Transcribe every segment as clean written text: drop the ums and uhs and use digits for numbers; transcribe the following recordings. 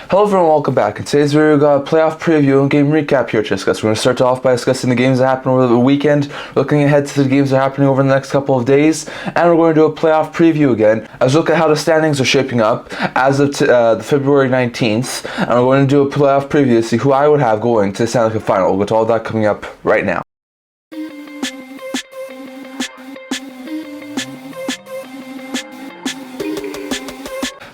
Hello everyone, welcome back. In today's video, we've got a playoff preview and game recap here to discuss. We're going to start off by discussing the games that happened over the weekend, looking ahead to the games that are happening over the next couple of days, and we're going to do a playoff preview again, as we look at how the standings are shaping up as of February 19th, and we're going to do a playoff preview to see who I would have going to the Stanley Cup Final. We'll get to all that coming up right now.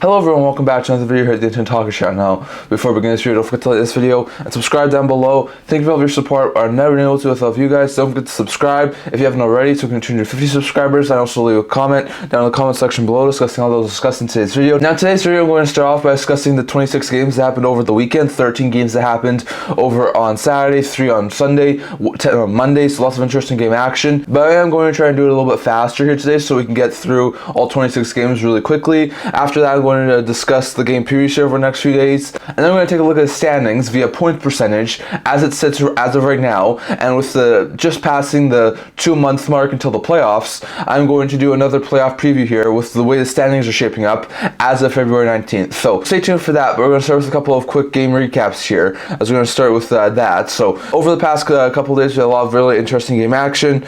Hello everyone, welcome back to another video here at the Internet Talker Show. Now, before we begin this video, don't forget to like this video and subscribe down below. Thank you for all of your support. I've never been able to without you guys. Don't forget to subscribe if you haven't already, so we can turn to 50 subscribers. And also leave a comment down in the comment section below discussing all those discussed in today's video. Now, today's video, we're going to start off by discussing the 26 games that happened over the weekend, 13 games that happened over on Saturday, 3 on Sunday, 10 on Monday, so lots of interesting game action. But I am going to try and do it a little bit faster here today so we can get through all 26 games really quickly. After that, I'm going to discuss the game preview here over the next few days, and then we're going to take a look at the standings via point percentage as it sits as of right now. And with the just passing the 2-month mark until the playoffs, I'm going to do another playoff preview here with the way the standings are shaping up as of February 19th. So stay tuned for that, but we're going to start with a couple of quick game recaps here, as we're going to start with that. So over the past couple of days, we had a lot of really interesting game action.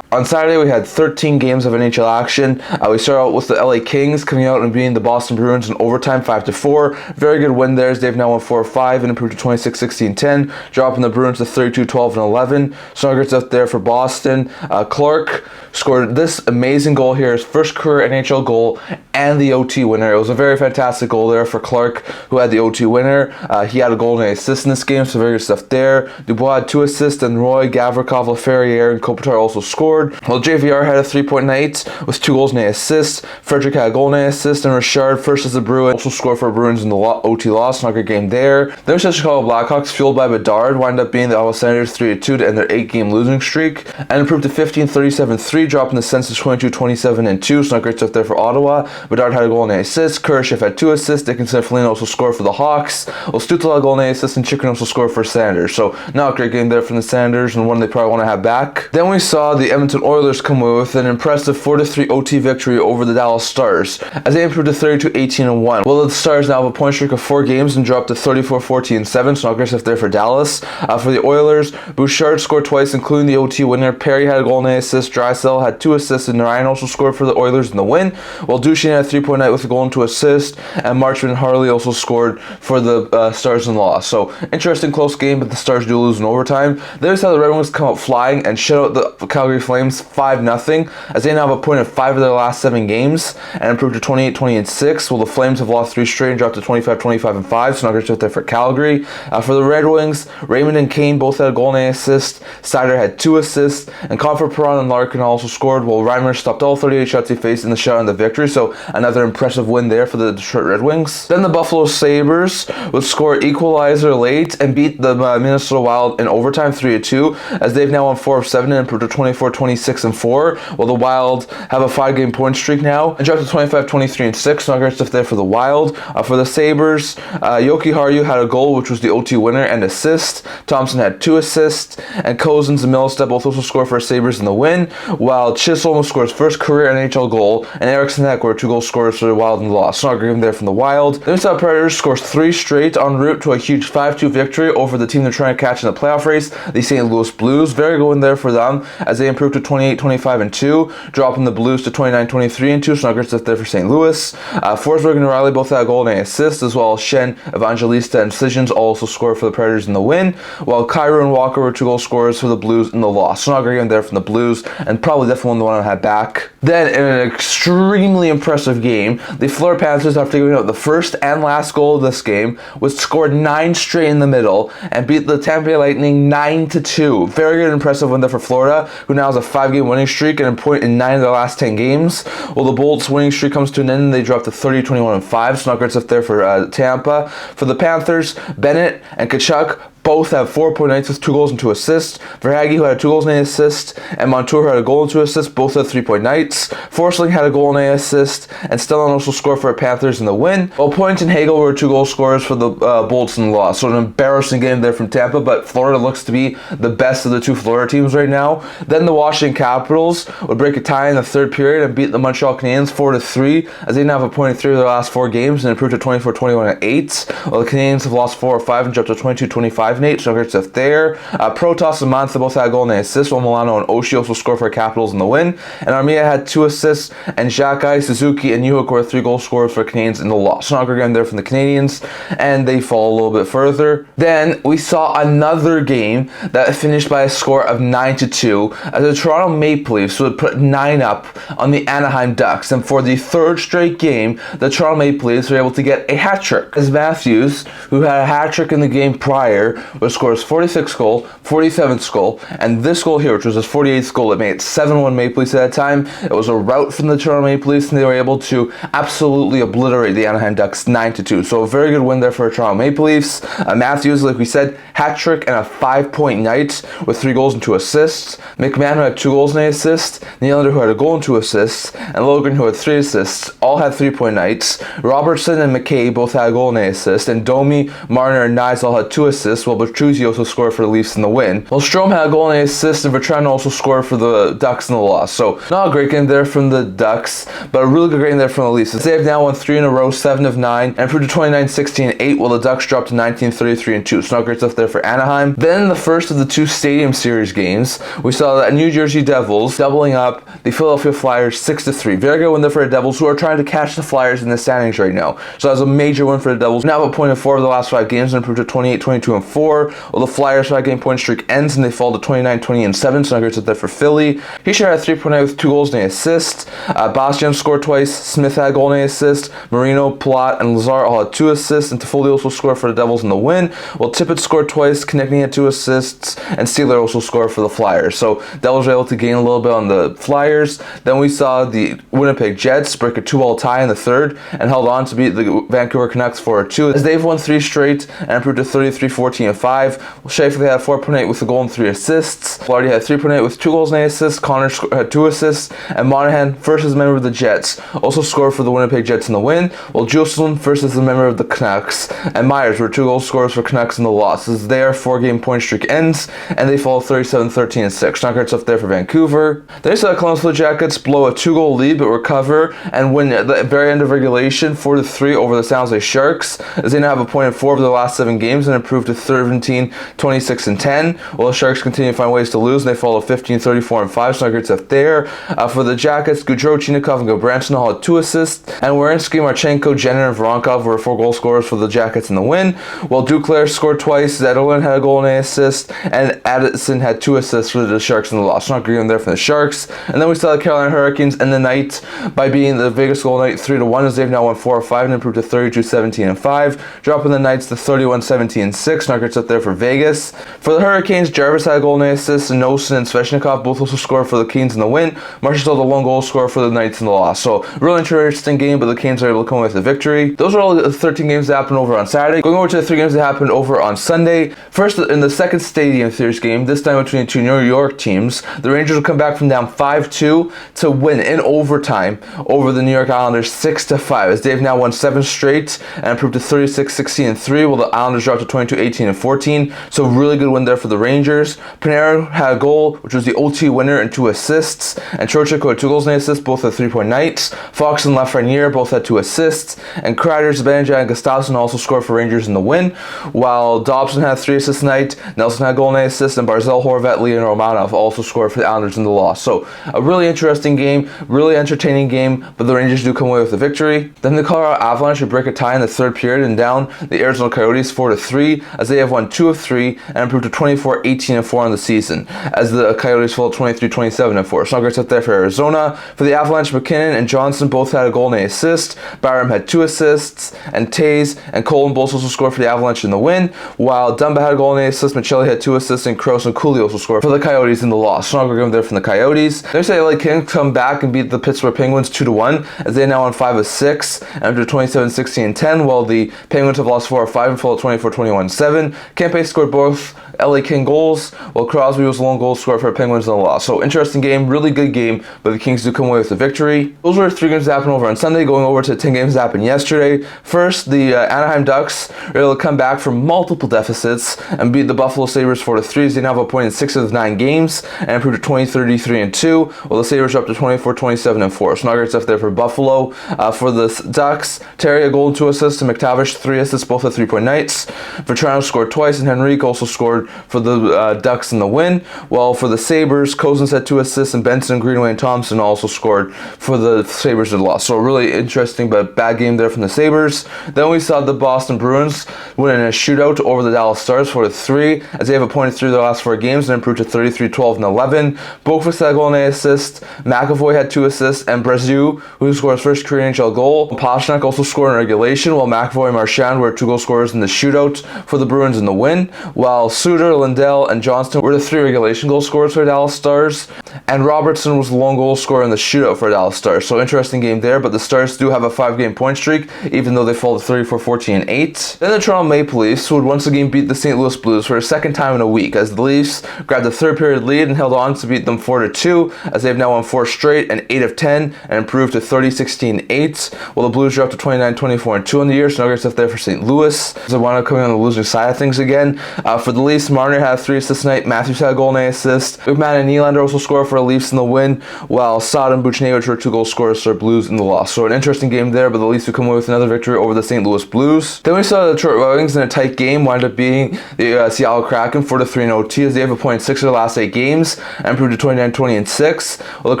On Saturday, we had 13 games of NHL action. We started out with the LA Kings coming out and beating the Boston Bruins in overtime 5-4. Very good win there, as they've now won 4-5 and improved to 26-16-10, dropping the Bruins to 32-12-11. Snuggets out there for Boston. Clark scored this amazing goal here, his first career NHL goal and the OT winner. It was a very fantastic goal there for Clark, who had the OT winner. He had a goal and an assist in this game, so very good stuff there. Dubois had 2 assists, and Roy, Gavrikov, Laferriere, and Kopitar also scored. While JVR had a 3-point night with 2 goals and an assist. Frederick had a goal and an assist, and Richard, first as the Bruins, also scored for Bruins in the OT loss. Not a good game there. Then we saw Chicago Blackhawks, fueled by Bedard, wind up being the Ottawa Senators 3-2 to end their 8-game losing streak, and improved to 15-37-3, dropping the Sens to 22-27-2. So not great stuff there for Ottawa. Bedard had a goal and an assist. Kurashev had 2 assists. Dickinson and Foligno also scored for the Hawks. Well, Stützle had a goal and an assist, and Chikrin also scored for Senators. So not a great game there from the Senators, and one they probably want to have back. Then we saw the Edmonton Oilers come away with an impressive 4-3 OT victory over the Dallas Stars, as they improved to 32-18-1. Well, the Stars now have a point streak of 4 games and dropped to 34-14-7, so not great stuff there for Dallas. For the Oilers, Bouchard scored twice, including the OT winner. Perry had a goal and an assist. Drysdale had 2 assists, and Ryan also scored for the Oilers in the win. While Duchesne had a 3-point night with a goal and 2 assists, and Marchman and Harley also scored for the Stars in the loss. So interesting close game, but the Stars do lose in overtime. Then we saw the Red Wings come out flying and shut out the Calgary Flames 5-0, as they now have a point in 5 of their last 7 games and improved to 28-20-6. While the Flames have lost 3 straight and dropped to 25-25-5, so not great stuff there for Calgary. For the Red Wings, Raymond and Kane both had a goal and an assist. Seider had 2 assists, and Confer, Perron, and Larkin also scored, while Reimer stopped all 38 shots he faced in the shutout in the victory, so another impressive win there for the Detroit Red Wings. Then the Buffalo Sabres would score equalizer late and beat the Minnesota Wild in overtime 3-2, as they've now won 4 of 7 and improved to 24-26-4, while the Wild have a 5-game point streak now and dropped to 25-23-6, so not great stuff there for the Wild. For the Sabres, Yoki Haru had a goal, which was the OT winner, and assist. Thompson had 2 assists, and Cozens and Millstep both also scored for Sabres in the win, while Chisholm scored his first career NHL goal, and Eriksson Ek were 2 goal scorers for the Wild in the loss. So not great there from the Wild. Then we saw Predators scores 3 straight en route to a huge 5-2 victory over the team they're trying to catch in the playoff race, the St. Louis Blues. Very good win there for them, as they improved to 28-25-2, dropping the Blues to 29-23-2. So not great stuff there for St. Louis. Forsberg and Riley both had a goal and an assist, as well as Shen, Evangelista, and Sissons also scored for the Predators in the win, while Cairo and Walker were 2 goal scorers for the Blues in the loss. So not great game there from the Blues, and probably definitely one the one I had back. Then, in an extremely impressive game, the Florida Panthers, after giving up the first and last goal of this game, was scored 9 straight in the middle and beat the Tampa Bay Lightning 9-2. Very good, impressive win there for Florida, who now has a 5-game winning streak and a point in 9 of their last 10 games. Well, the Bolts' winning streak comes to an end, and they dropped to 30-21-5, so not great stuff there for Tampa. For the Panthers, Bennett and Tkachuk both have 4-point nights with 2 goals and 2 assists. Verhaeghe, who had 2 goals and 8 assists, and Montour, who had a goal and 2 assists, both had 3-point nights. Forsling had a goal and 8 assists, and Stellan also scored for the Panthers in the win. While Point and Hagel were 2 goal scorers for the Bolts in the loss. So an embarrassing game there from Tampa, but Florida looks to be the best of the 2 Florida teams right now. Then the Washington Capitals would break a tie in the third period and beat the Montreal Canadiens 4-3, as they now have a point in 3 of their last 4 games and improved to 24-21 and 8. While the Canadiens have lost 4 or 5 and jumped to 22-25 and 8. So great stuff there. Protas and Mantha both had a goal and 8 assists, while Milano and Oshie also scored for the Capitals in the win. And Armia had 2 assists, and Xhekaj, Suzuki, and Newhook were 3 goal scorers for the Canadiens in the loss. So not a great game there from the Canadiens, and they fall a little bit further. Then we saw another game that finished by a score of 9-2, as the Toronto Maple Leafs would put 9 up on the Anaheim Ducks, and for the third straight game, the Toronto Maple Leafs were able to get a hat trick, as Matthews, who had a hat trick in the game prior, would score his 46th goal, 47th goal, and this goal here, which was his 48th goal, it made it 7-1 Maple Leafs at that time. It was a rout from the Toronto Maple Leafs, and they were able to absolutely obliterate the Anaheim Ducks 9-2. So a very good win there for the Toronto Maple Leafs. Matthews, like we said, hat trick and a 5-point night with 3 goals and 2 assists. McMahon, who had 2 goals and 8 assists. Nylander, who had a goal and 2 assists. And Logan, who had 3 assists, all had 3-point nights. Robertson and McKay both had a goal and 8 assists. And Domi, Marner, and Nyes all had 2 assists, while Bertuzzi also scored for the Leafs in the win. While Strome had a goal and 8 assists, and Vetrano also scored for the Ducks in the loss. So not a great game there from the Ducks, but a really good game there from the Leafs. They have now won 3 in a row, 7 of 9, and improved to 29-16-8, while the Ducks dropped to 19-33-2. So not great stuff there for Anaheim. Then the first of the 2 Stadium Series games, we saw that New Jersey Devils doubling up the Philadelphia Flyers 6-3. Very good win there for the Devils, who are trying to catch the Flyers in the standings right now. So that was a major win for the Devils. Now have a point in 4 of the last 5 games and improved to 28-22-4, while the Flyers' 5-game point streak ends and they fall to 29-20-7. So not great stuff there for Philly. He should have 3-point night with 2 goals and 8 assists. Bastian scored twice. Smith had a goal and 8 assists. Marino, Palat, and Lazar all had 2 assists, and Toffoli also scored for the Devils in the win, while Tippett scored twice, Konechny had 2 assists, and Steeler also scored for the Flyers. So Devils were able to gain a little bit on the Flyers. Then we saw the Winnipeg Jets break a 2-all tie in the third and held on to beat the Vancouver Canucks 4-2, as they've won 3 straight and improved to 33-14-5. Well, Shaffer had 4-point night with a goal and 3 assists. Flaherty had 3-point night with 2 goals and 8 assists. Connor had 2 assists, and Monahan, first as a member of the Jets, also scored for the Winnipeg Jets in the win, while Jocelyn, first as a member of the Canucks, and Myers were 2 goal scorers for Canucks in the loss, as their 4-game point streak ends, and they fall 37-13-6. Not great stuff there for Vancouver. Then we saw the Columbus Blue Jackets blow a 2-goal lead, but recover and win at the very end of regulation 4-3 over the San Jose Sharks, as they now have a point in 4 of their last 7 games and improved to 17-26-10, while the Sharks continue to find ways to lose, and they fall to 15-34-5. So not great stuff there. For the Jackets, Gaudreau, Chinakhov, and Gobranson all had 2 assists, and Werenski, Marchenko, Jenner, and Voronkov were 4 goal scorers for the Jackets in the win, while Duclair scored twice, Zetterlund had a goal and 8 assists, and Addison had 2 assists for the Sharks in the loss. Not great there for the Sharks. And then we saw the Carolina Hurricanes end the night by beating the Vegas Golden Knights 3-1, as they've now won 4 or 5 and improved to 32-17-5, dropping the Knights to 31-17-6. Not great stuff there for Vegas. For the Hurricanes, Jarvis had a goal and 8 assists, and Nosen and Svechnikov both also scored for the Canes in the win. Marshall the 1 goal scorer for the Knights in the loss. So really interesting game, but the Canes are able to come away with a victory. Those are all the 13 games that happened over on Saturday. Going over to the 3 games that happened over on Sunday. First, in the second Stadium Series game, this time between 2 New York teams, the Rangers will come back from down 5-2 to win in overtime over the New York Islanders 6-5, as they've now won 7 straight and improved to 36-16-3, while the Islanders dropped to 22-18-14. So really good win there for the Rangers. Panarin had a goal, which was the OT winner, and 2 assists, and Trocheck had 2 goals and 8 assists, both at 3-point nights. Fox and Lafreniere both had 2 assists, and Kreider, Zibanejad, and Gustafsson also scored for Rangers in the win, while Dobson had 3 assists tonight, Nelson had a goal and 8 assists, and Barzal, Horvat, Lee, and Romanov also scored for the Islanders in the loss. So a really interesting game, really entertaining game, but the Rangers do come away with the victory. Then the Colorado Avalanche would break a tie in the third period and down the Arizona Coyotes 4-3, as they have won 2 of 3 and improved to 24-18-4 on the season, as the Coyotes fall 23-27-4. So not great stuff there for Arizona. For the Avalanche, McKinnon and Johnson both had a goal and 8 assists. Byram had 2 assists, and Tays and Colin both also scored for the Avalanche in the win, while Dumba had a goal and 8 assists, Michelli had 2 assists, and Kroos and Cooley also scored for the Coyotes in the loss. So not great game there from the Coyotes. They say LA Kings come back and beat the Pittsburgh Penguins 2-1, as they are now on 5 of 6 and after 27-16-10, while the Penguins have lost 4 of 5 and fall at 24-21-7, Kempe scored both LA King goals, while Crosby was the lone goal scorer for Penguins in the loss. So interesting game, really good game, but the Kings do come away with the victory. Those were 3 games that happened over on Sunday, going over to 10 games that happened yesterday. First, the Anaheim Ducks were able to come back from multiple deficits and beat the Buffalo Sabres 4-3. They now have a point in 6 of 9 games and improved to 20-33-2, while the Sabres are up to 24-27-4. So not great stuff there for Buffalo. For the Ducks, Terry a goal and 2 assists, and McTavish 3 assists, both at 3-point nights. Vetrano scored twice, and Henrique also scored for the Ducks in the win. While for the Sabres, Cousins had 2 assists, and Benson, Greenway, and Thompson also scored for the Sabres in the loss. So a really interesting but bad game there from the Sabres. Then we saw the Boston Bruins win in a shootout over the Dallas Stars 4-3, as they have a point of 3 of their last 4 games and improved to 33-12-11. Boqvist had a goal and 8 assists, McAvoy had 2 assists, and Brazeau, who scored his first career NHL goal. Pastrnak also scored in regulation, while McAvoy and Marchand were 2 goal scorers in the shootout for the Bruins in the win, while Suter, Lindell, and Johnston were the 3 regulation goal scorers for Dallas Stars, and Robertson was the lone goal scorer in the shootout for Dallas Stars. So interesting game there, but the Stars do have a 5-game point streak, even though they fall to 34-14-8. Then the Toronto Maple Leafs would once again beat the St. Louis Blues for a second time in a week, as the Leafs grabbed the 3rd period lead and held on to beat them 4-2, as they've now won 4 straight and 8 of 10 and improved to 30-16-8, while the Blues are up to 29-24-2 on the year. So no great stuff there for St. Louis, as they wound up coming on the losing side of things again. For the Leafs, Marner had 3 assists tonight, Matthews had a goal and 8 assists. McMahon and Nylander also scored for the Leafs in the win, while Saad and Buchnevich were 2 goal scorers for Blues in the loss. So an interesting game there, but the Leafs would come away with another victory over the St. Louis Blues. Then we saw the Detroit Red Wings in a tight game wind up beating the Seattle Kraken 4-3 in OT, as they have a point in 6 of their last 8 games and improved to 29-20-6. While the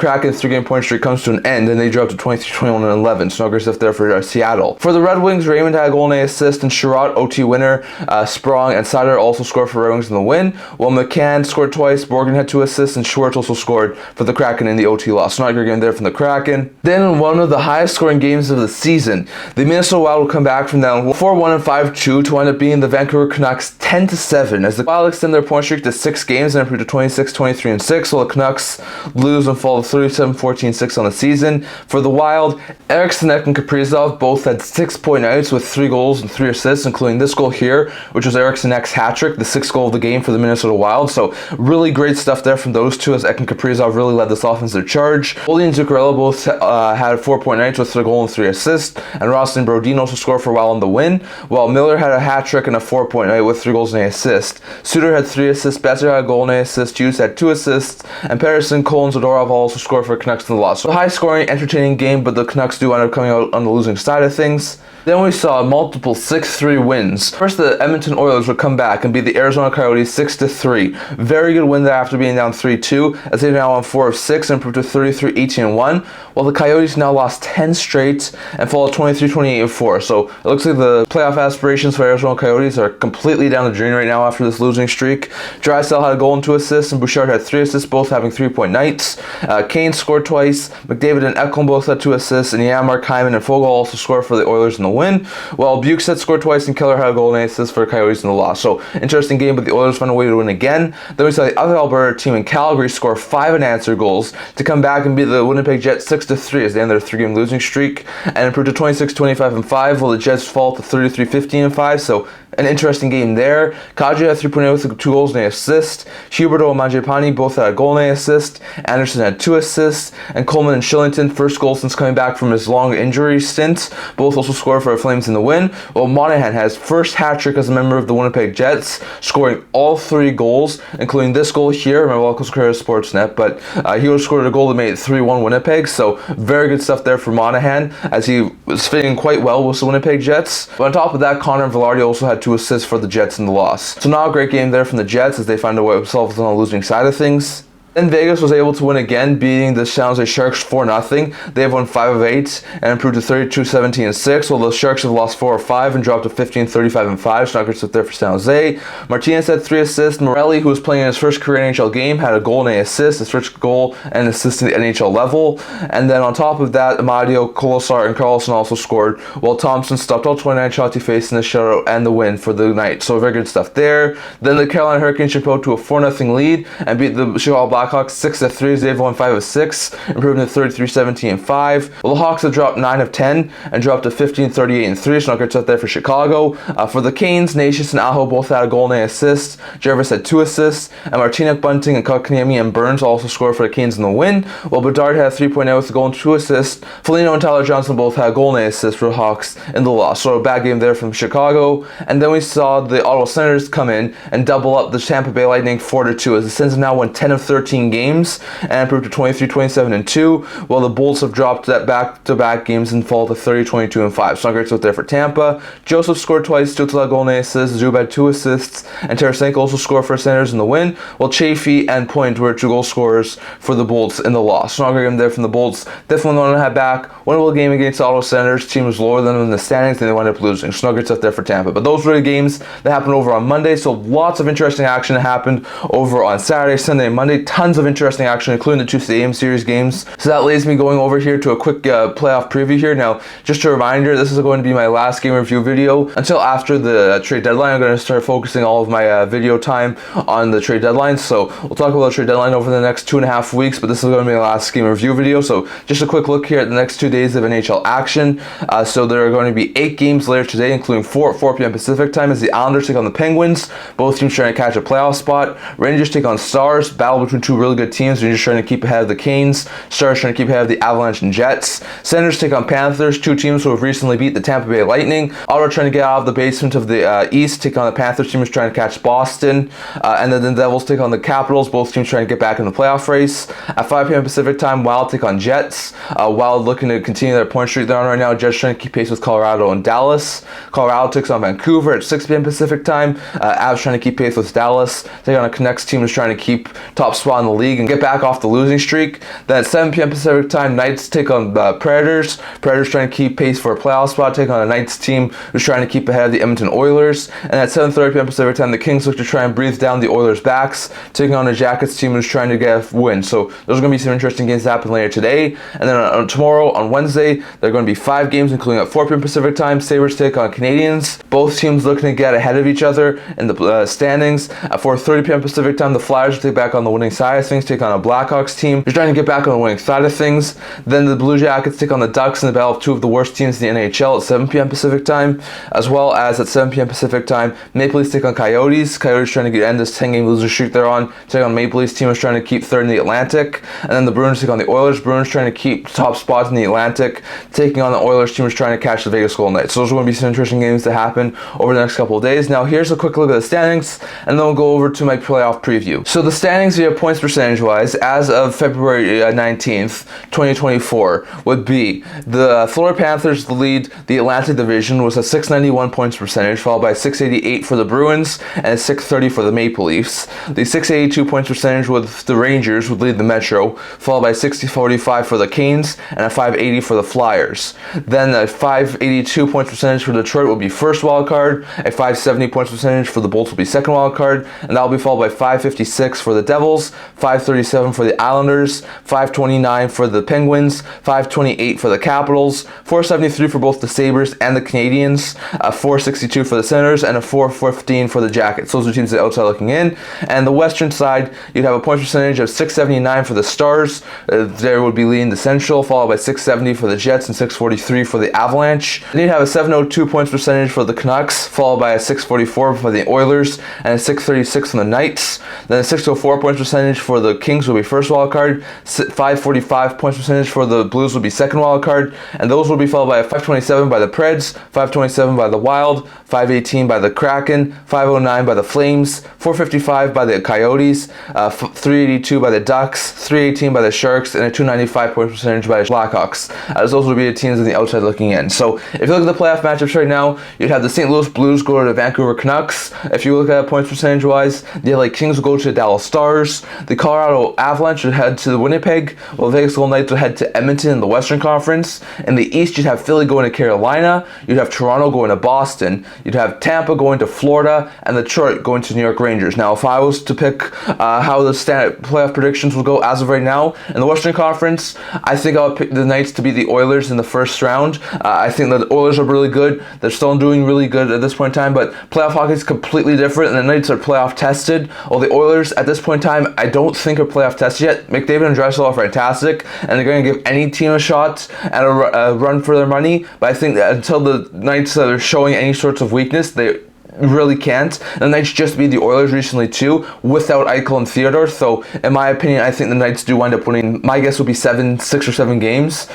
Kraken's 3-game point streak comes to an end and they drop to 23-21-11. So no great stuff there for Seattle. For the Red Wings, Raymond had a goal and 8 assists, and Sherratt, OT winner, Sprong, and Sider also scored for Red Wings in the win, while McCann scored twice, Borgen had 2 assists, and Schwartz also scored for the Kraken in the OT loss. So not a great game there from the Kraken. Then in one of the highest scoring games of the season, the Minnesota Wild will come back from down 4-1 and 5-2 to wind up being the Vancouver Canucks 10-7, as the Wild extend their point streak to 6 games and improve to 26-23-6, while the Canucks lose and fall to 37-14-6 on the season. For the Wild, Eriksson and Kaprizov both had 6-point nights with 3 goals and 3 assists, including this goal here, which was Eriksson's hat-trick, the 6th goal of the game for the Minnesota Wild. So really great stuff there from those two, as Ekin Kaprizov really led this offensive charge. Boldy and Zuccarello both had 4-point nights with 3 goals and 3 assists, and Ross and Brodin also scored for Wild in the win, while Miller had a hat-trick and a 4-point night with 3 goals and 8 assists. Suter had 3 assists, Betzer had a goal and 8 assists, Hughes had 2 assists, and Patterson, Cole, and Zadorov also scored for Canucks in the loss. So a high-scoring, entertaining game, but the Canucks do end up coming out on the losing side of things. Then we saw multiple 6-3 wins. First, the Edmonton Oilers would come back and beat the Arizona Coyotes 6-3. Very good win there after being down 3-2, as they've now won 4 of 6 and improved to 33-18-1, while the Coyotes now lost 10 straight and fall to 23-28-4. So it looks like the playoff aspirations for Arizona Coyotes are completely down the drain right now after this losing streak. Drysdale had a goal and 2 assists, and Bouchard had 3 assists, both having 3-point nights. Kane scored twice, McDavid and Ekholm both had 2 assists, and Janmark, Hyman, and Fogle also scored for the Oilers in the win, while Bukestad scored twice and Keller had a goal and 8 assists for the Coyotes in the loss. So interesting game, but the Oilers found a way to win again. Then we saw the other Alberta team in Calgary score 5 unanswered goals to come back and beat the Winnipeg Jets 6-3 as they end their 3-game losing streak and improved to 26-25-5, while the Jets fall to 33-15-5. So an interesting game there. Kadri had 3-point with 2 goals and 8 assists. Huberdeau and Mangiapane both had a goal and 8 assists. Anderson had 2 assists. And Coleman and Shillington, first goal since coming back from his long injury stint, both also scored for the Flames in the win. While Monahan has first hat-trick as a member of the Winnipeg Jets, scoring all 3 goals, including this goal here. My local career Sportsnet, but he would have scored a goal that made it 3-1 Winnipeg. So very good stuff there for Monahan, as he was fitting quite well with the Winnipeg Jets. But on top of that, Connor and Velarde also had 2 assists for the Jets in the loss. So not a great game there from the Jets as they find a way themselves on the losing side of things. Then Vegas was able to win again, beating the San Jose Sharks 4-0. They have won 5 of 8 and improved to 32-17-6, while the Sharks have lost 4 of 5 and dropped to 15-35-5. So not good stuff there for San Jose. Martinez had 3 assists. Morelli, who was playing in his first career NHL game, had a goal and 8 assists, his first goal and assist at the NHL level. And then on top of that, Amadio, Kolosar, and Carlson also scored, while Thompson stopped all 29 shots he faced in the shutout and the win for the night. So very good stuff there. Then the Carolina Hurricanes jumped out to a 4-0 lead and beat the Chicago Blackhawks Blackhawks 6-3 as they've won 5 of 6, improving to 33-17-5. Well, the Hawks have dropped 9 of 10 and dropped to 15-38-3, so not good stuff there for Chicago. For the Canes, Nashis and Aho both had a goal and an assist. Jarvis had 2 assists, and Martinek, Bunting, and Kotkaniemi and Burns also scored for the Canes in the win. While Bedard had 3.0 with a goal and 2 assists. Foligno and Tyler Johnson both had a goal and an assist for the Hawks in the loss. So a bad game there from Chicago. And then we saw the Ottawa Senators come in and double up the Tampa Bay Lightning 4-2, as the Sens have now won 10 of 13 games and improved to 23-27-2, while the Bolts have dropped that back-to-back games and fall to 30-22-5. So not great stuff there for Tampa. Joseph scored twice, Stutz had a goal and an assist, Zub had 2 assists, and Tarasenko also scored for Senators in the win, while Chaffee and Point were 2 goal scorers for the Bolts in the loss. So not great game there from the Bolts. Definitely want to have back. Winnable game against the Ottawa Senators. Team was lower than them in the standings, and they wound up losing. So not great stuff there for Tampa. But those were the games that happened over on Monday. So lots of interesting action happened over on Saturday, Sunday, and Monday. Tons of interesting action, including the 2 Stadium Series games. So that leads me going over here to a quick playoff preview here. Now, just a reminder, this is going to be my last game review video until after the trade deadline. I'm going to start focusing all of my video time on the trade deadline. So we'll talk about the trade deadline over the next 2.5 weeks, but this is going to be my last game review video. So just a quick look here at the next 2 days of NHL action. So there are going to be 8 games later today, including 4 at 4 p.m. Pacific time, as the Islanders take on the Penguins. Both teams trying to catch a playoff spot. Rangers take on Stars. Battle between 2 really good teams. Rangers trying to keep ahead of the Canes. Stars trying to keep ahead of the Avalanche and Jets. Senators take on Panthers, 2 teams who have recently beat the Tampa Bay Lightning. Ottawa trying to get out of the basement of the East, take on the Panthers. Teams trying to catch Boston. And then the Devils take on the Capitals. Both teams trying to get back in the playoff race. At 5 p.m. Pacific time, Wild take on Jets. Wild looking to continue their point streak they're on right now. Jets trying to keep pace with Colorado and Dallas. Colorado takes on Vancouver at 6 p.m. Pacific time. Avs trying to keep pace with Dallas. Take on a Canucks team who's trying to keep top spot in the league and get back off the losing streak. Then at 7 p.m. Pacific time, Knights take on Predators. Predators trying to keep pace for a playoff spot. Take on a Knights team who's trying to keep ahead of the Edmonton Oilers. And at 7:30 p.m. Pacific time, the Kings look to try and breathe down the Oilers' backs, taking on a Jackets team who's trying to get a win. So those are going to be some interesting games that happen later today. And then tomorrow, on Wednesday, there are going to be 5 games, including at 4 p.m. Pacific time. Sabres take on Canadians. Both teams looking to get ahead of each other in the standings. At 4:30 p.m. Pacific time, the Flyers will take back on the winning side of things, take on a Blackhawks team who's trying to get back on the winning side of things. Then the Blue Jackets take on the Ducks in the battle of 2 of the worst teams in the NHL at 7 p.m. Pacific time, as well as at 7 p.m. Pacific time, Maple Leafs take on Coyotes. Coyotes trying to end this 10-game loser streak they're on. Take on Maple Leafs team who's trying to keep third in the Atlantic. And then the Bruins take on the Oilers. Bruins trying to keep top spots in the Atlantic, taking on the Oilers team who's trying to catch the Vegas Golden Knights. So those are going to be some interesting games to happen over the next couple of days. Now here's a quick look at the standings, and then we'll go over to my playoff preview. So the standings here, points percentage wise, as of February 19th, 2024, would be the Florida Panthers lead the Atlantic Division with a 691 points percentage, followed by 688 for the Bruins and a 630 for the Maple Leafs. The 682 points percentage with the Rangers would lead the Metro, followed by 645 for the Canes and a 580 for the Flyers. Then a 582 points percentage for Detroit will be first wild card, a 570 points percentage for the Bolts will be second wild card, and that will be followed by 556 for the Devils, 537 for the Islanders, 529 for the Penguins, 528 for the Capitals, 473 for both the Sabres and the Canadians, 462 for the Senators, and a 415 for the Jackets. Those are teams that are outside looking in. And the Western side, you'd have a point percentage of 679 for the Stars. There would be leading the Central, followed by 670 for the Jets and 643 for the Avalanche. Then you'd have a 702 points percentage for the Canucks, followed by a 644 for the Oilers and a 636 from the Knights. Then a 604 points percentage for the Kings will be first wild card, 545 points percentage for the Blues will be second wild card, and those will be followed by a 527 by the Preds, 527 by the Wild, 518 by the Kraken, 509 by the Flames, 455 by the Coyotes, 382 by the Ducks, 318 by the Sharks, and a 295 point percentage by the Blackhawks, as those will be the teams on the outside looking in. So if you look at the playoff matchups right now, you'd have the St. Louis Blues go to the Vancouver Canucks. If you look at points percentage wise, the LA Kings will go to the Dallas Stars, the Colorado Avalanche would head to the Winnipeg, while the Vegas Golden Knights would head to Edmonton in the Western Conference. In the East, you'd have Philly going to Carolina, you'd have Toronto going to Boston, you'd have Tampa going to Florida, and Detroit going to New York Rangers. Now, if I was to pick how the playoff predictions will go as of right now, in the Western Conference, I think I would pick the Knights to beat the Oilers in the first round. I think that the Oilers are really good. They're still doing really good at this point in time, but playoff hockey is completely different, and the Knights are playoff tested. While the Oilers, at this point in time, I don't think are playoff tested yet. McDavid and Draisaitl are fantastic, and they're going to give any team a shot and a run for their money. But I think that until the Knights are showing any sorts of weakness, they really can't. The Knights just beat the Oilers recently too, without Eichel and Theodore. So in my opinion, I think the Knights do wind up winning. My guess would be 6 or 7 games.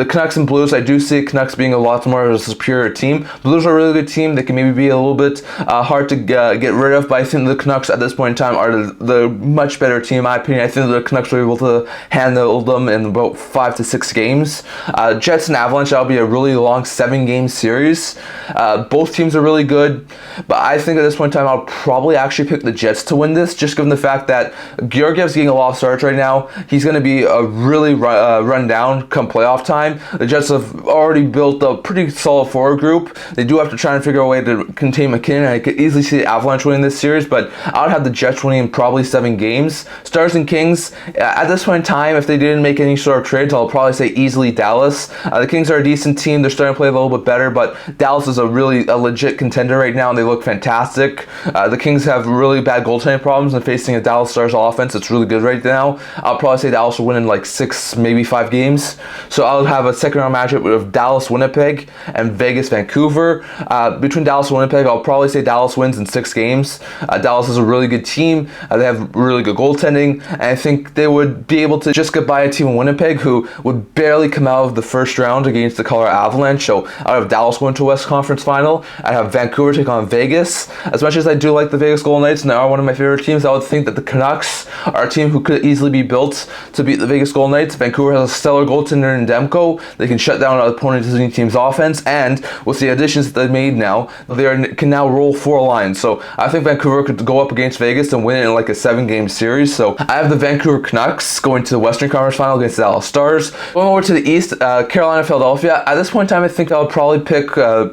The Canucks and Blues, I do see Canucks being a lot more of a superior team. Blues are a really good team. They can maybe be a little bit hard to get rid of, but I think the Canucks at this point in time are the much better team in my opinion. I think the Canucks will be able to handle them in about 5 to 6 games. Jets and Avalanche, that'll be a really long 7-game series. Both teams are really good. But I think at this point in time, I'll probably actually pick the Jets to win this, just given the fact that Georgiev's getting a lot of starts right now. He's going to be a really run down come playoff time. The Jets have already built a pretty solid forward group. They do have to try and figure out a way to contain McKinnon. I could easily see the Avalanche winning this series, but I would have the Jets winning in probably 7 games. Stars and Kings, at this point in time, if they didn't make any sort of trades, I'll probably say easily Dallas. The Kings are a decent team. They're starting to play a little bit better, but Dallas is a legit contender right now, and they look fantastic. The Kings have really bad goaltending problems, and facing a Dallas Stars offense, it's really good right now. I'll probably say Dallas will win in like 6, maybe 5 games. So I'll have a second round matchup with Dallas Winnipeg and Vegas Vancouver. Between Dallas and Winnipeg, I'll probably say Dallas wins in 6 games. Dallas is a really good team. They have really good goaltending, and I think they would be able to just get by a team in Winnipeg who would barely come out of the first round against the Colorado Avalanche. So out of Dallas going to a West Conference Final, I have Vancouver take on Vegas. As much as I do like the Vegas Golden Knights and they are one of my favorite teams, I would think that the Canucks are a team who could easily be built to beat the Vegas Golden Knights. Vancouver has a stellar goaltender in Demko. They can shut down opponent team's offense, and with the additions that they've made now, they can now roll 4 lines. So I think Vancouver could go up against Vegas and win it in like a 7-game series. So I have the Vancouver Canucks going to the Western Conference Final against the Dallas Stars. Going over to the East, Carolina, Philadelphia. At this point in time, I think I'll probably pick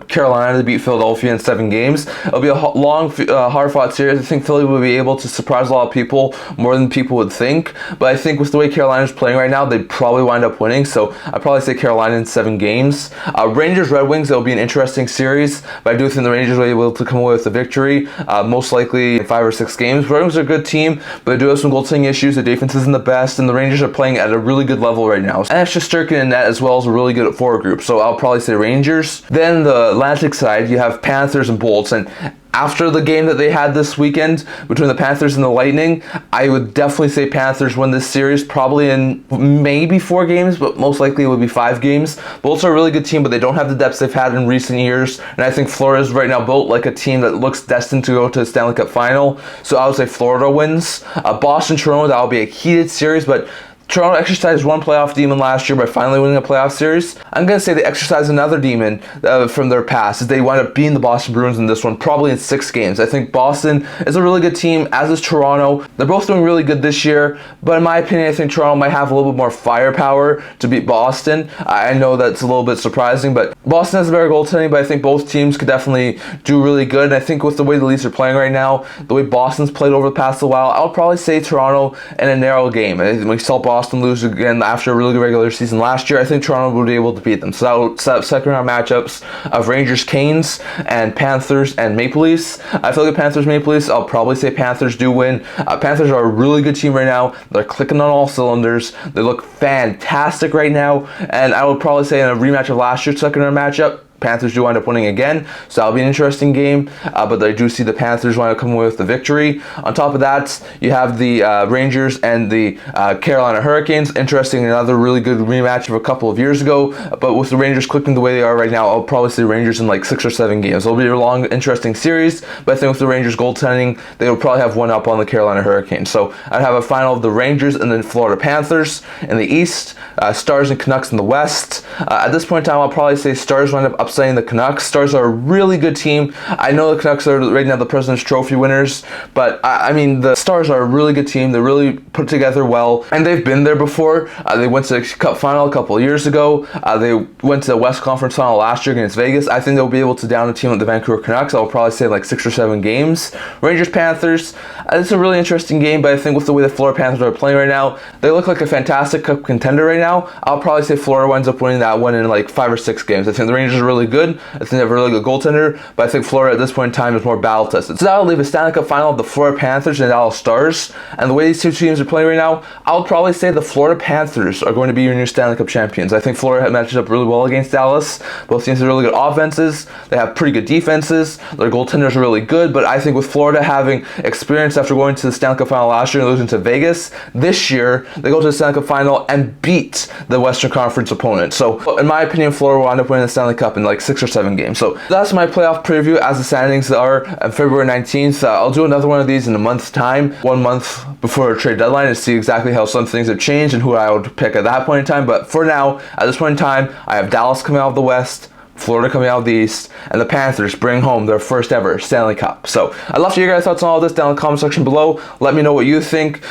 Carolina to beat Philadelphia in 7 games. It'll be a long, hard-fought series. I think Philly will be able to surprise a lot of people more than people would think. But I think with the way Carolina's playing right now, they'd probably wind up winning. So I'd probably say Carolina in 7 games. Rangers, Red Wings, it'll be an interesting series. But I do think the Rangers will be able to come away with a victory, most likely in 5 or 6 games. Red Wings are a good team, but they do have some goaltending issues. The defense isn't the best, and the Rangers are playing at a really good level right now. And it's just Shesterkin in net as well as a really good forward group. So I'll probably say Rangers. Then the Atlantic side, you have Panthers and Bolts, and after the game that they had this weekend between the Panthers and the Lightning, I would definitely say Panthers win this series, probably in maybe 4 games, but most likely it would be 5 games. Bolts are a really good team, but they don't have the depth they've had in recent years, and I think Florida is right now built like a team that looks destined to go to the Stanley Cup Final, so I would say Florida wins. Boston, Toronto, that will be a heated series, but Toronto exercised one playoff demon last year by finally winning a playoff series. I'm going to say they exercised another demon from their past, as they wind up beating the Boston Bruins in this one, probably in 6 games. I think Boston is a really good team, as is Toronto. They're both doing really good this year, but in my opinion, I think Toronto might have a little bit more firepower to beat Boston. I know that's a little bit surprising, but Boston has a better goaltending, but I think both teams could definitely do really good. And I think with the way the Leafs are playing right now, the way Boston's played over the past while, I would probably say Toronto in a narrow game. We saw Boston lose again after a really good regular season last year. I think Toronto would be able to beat them. So that will set up second round matchups of Rangers, Canes, and Panthers and Maple Leafs. I feel like Panthers, Maple Leafs, I'll probably say Panthers do win. Panthers are a really good team right now. They're clicking on all cylinders. They look fantastic right now. And I would probably say in a rematch of last year's second round matchup, Panthers do wind up winning again, so that'll be an interesting game, but I do see the Panthers wind up coming away with the victory. On top of that, you have the Rangers and the Carolina Hurricanes. Interesting, another really good rematch of a couple of years ago, but with the Rangers clicking the way they are right now, I'll probably see the Rangers in like 6 or 7 games. It'll be a long, interesting series, but I think with the Rangers goaltending, they will probably have one up on the Carolina Hurricanes. So I'd have a final of the Rangers and then Florida Panthers in the East, Stars and Canucks in the West. At this point in time, I'll probably say Stars wind up upsetting the Canucks. Stars are a really good team. I know the Canucks are right now the President's Trophy winners, but I mean, the Stars are a really good team. They're really put together well, and they've been there before. They went to the Cup Final a couple of years ago. They went to the West Conference Final last year against Vegas. I think they'll be able to down a team like the Vancouver Canucks. I'll probably say like 6 or 7 games. Rangers Panthers, it's a really interesting game, but I think with the way the Florida Panthers are playing right now, they look like a fantastic Cup contender right now. I'll probably say Florida winds up winning that one in like 5 or 6 games. I think the Rangers are really really good. I think they have a really good goaltender, but I think Florida at this point in time is more battle tested. So now I'll leave a Stanley Cup final of the Florida Panthers and Dallas Stars. And the way these two teams are playing right now, I would probably say the Florida Panthers are going to be your new Stanley Cup champions. I think Florida matches up really well against Dallas. Both teams have really good offenses. They have pretty good defenses. Their goaltenders are really good, but I think with Florida having experience after going to the Stanley Cup final last year and losing to Vegas, this year they go to the Stanley Cup final and beat the Western Conference opponent. So in my opinion, Florida will end up winning the Stanley Cup in like 6 or 7 games. So that's my playoff preview as the standings are on February 19th. I'll do another one of these in a month's time, 1 month before a trade deadline, to see exactly how some things have changed and who I would pick at that point in time. But for now, at this point in time, I have Dallas coming out of the West, Florida coming out of the East, and the Panthers bring home their first ever Stanley Cup. So I'd love to hear your guys' thoughts on all this down in the comment section below. Let me know what you think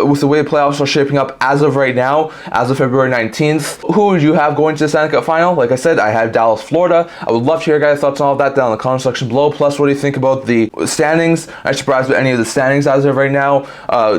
with the way the playoffs are shaping up as of right now, as of February 19th. Who would you have going to the Stanley Cup final? Like I said, I have Dallas, Florida. I would love to hear your guys' thoughts on all of that down in the comment section below. Plus, what do you think about the standings? Are you surprised with any of the standings as of right now?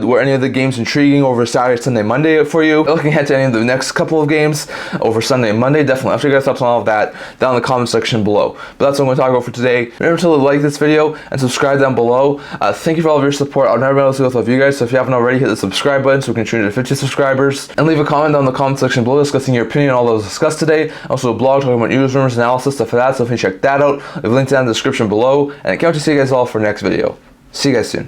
Were any of the games intriguing over Saturday, Sunday, Monday for you? Looking ahead to any of the next couple of games over Sunday and Monday, definitely love to hear your guys' thoughts on all of that down in the comment section below. But that's what I'm going to talk about for today. Remember to like this video and subscribe down below. Thank you for all of your support. I'll never be able to do with you guys, so if you haven't already, hit the subscribe button so we can tune to 50 subscribers. And leave a comment down in the comment section below discussing your opinion on all that was discussed today. Also a blog talking about news, rumors, analysis, stuff like that, so if you check that out, I've linked down in the description below. And I can't wait to see you guys all for the next video. See you guys soon.